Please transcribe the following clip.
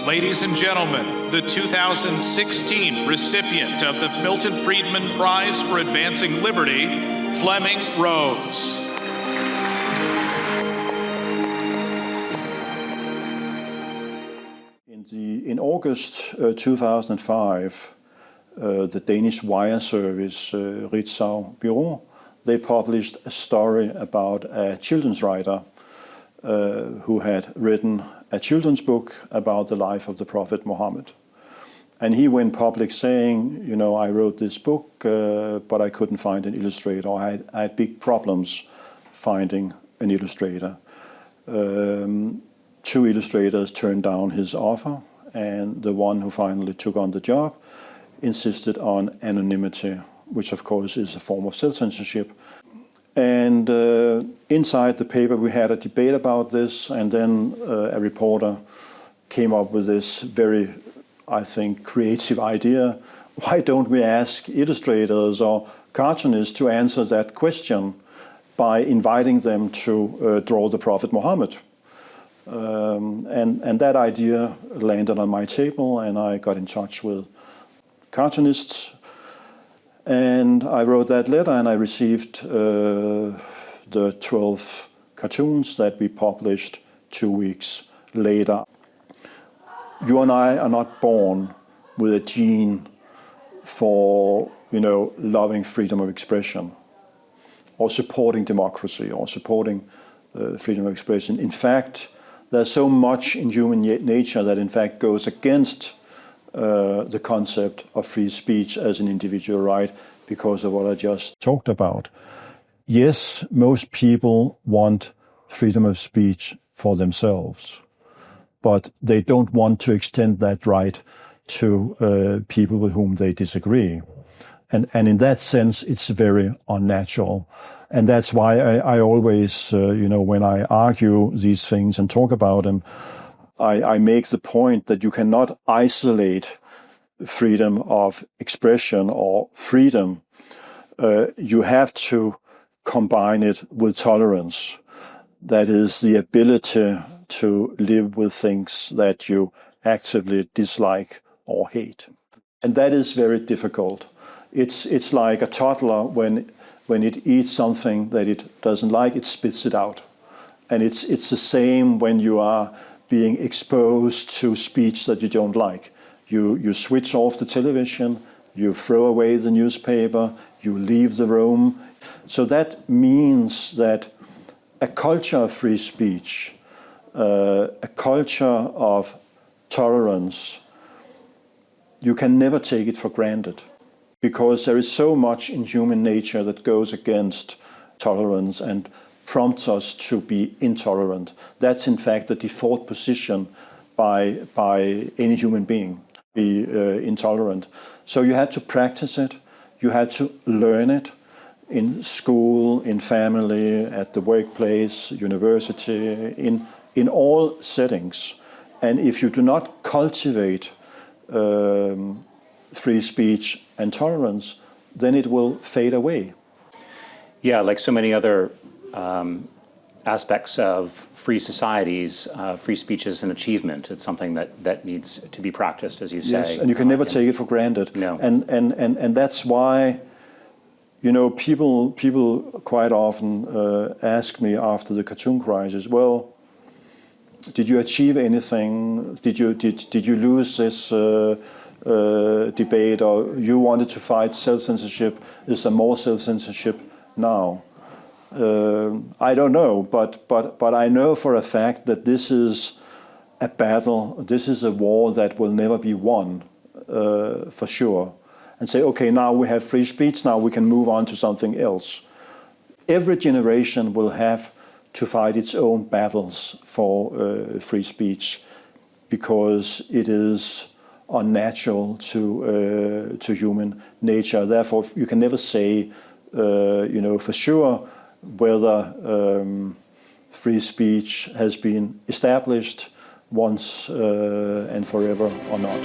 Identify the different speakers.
Speaker 1: Ladies and gentlemen, the 2016 recipient of the Milton Friedman Prize for Advancing Liberty, Flemming Rose.
Speaker 2: In August 2005, the Danish wire service Ritzau Bureau, they published a story about a children's writer who had written a children's book about the life of the Prophet Muhammad. And he went public saying, you know, I wrote this book, but I couldn't find an illustrator. I had big problems finding an illustrator. 2 illustrators turned down his offer, and the one who finally took on the job insisted on anonymity, which of course is a form of self-censorship. And inside the paper we had a debate about this, and then a reporter came up with this very, I think, creative idea. Why don't we ask illustrators or cartoonists to answer that question by inviting them to draw the Prophet Muhammad? And that idea landed on my table, and I got in touch with cartoonists. And I wrote that letter, and I received the 12 cartoons that we published 2 weeks later. You and I are not born with a gene for, you know, loving freedom of expression or supporting democracy or supporting freedom of expression. In fact, there's so much in human nature that in fact goes against the concept of free speech as an individual right because of what I just talked about. Yes, most people want freedom of speech for themselves, but they don't want to extend that right to people with whom they disagree. And in that sense, it's very unnatural. And that's why I always, you know, when I argue these things and talk about them, I make the point that you cannot isolate freedom of expression or freedom. You have to combine it with tolerance. That is the ability to live with things that you actively dislike or hate. And that is very difficult. It's like a toddler when it eats something that it doesn't like, it spits it out. And it's the same when you are being exposed to speech that you don't like. You switch off the television, you throw away the newspaper, you leave the room. So that means that a culture of free speech, a culture of tolerance, you can never take it for granted, because there is so much in human nature that goes against tolerance and prompts us to be intolerant. That's in fact the default position by any human being, be intolerant. So you had to practice it, you had to learn it in school, in family, at the workplace, university, in all settings. And if you do not cultivate free speech and tolerance, then it will fade away.
Speaker 3: Yeah, like so many other aspects of free societies, free speech is an achievement. It's something that needs to be practiced, as you say.
Speaker 2: Yes, and you can never take it for granted.
Speaker 3: No.
Speaker 2: And that's why, you know, people quite often ask me after the cartoon crisis, well, did you achieve anything? Did you lose this debate, or you wanted to fight self-censorship? Is there more self-censorship now? I don't know, but I know for a fact that this is a battle, this is a war that will never be won, for sure. And say, okay, now we have free speech, now we can move on to something else. Every generation will have to fight its own battles for free speech, because it is unnatural to human nature. Therefore, you can never say, you know, for sure whether free speech has been established once and forever or not.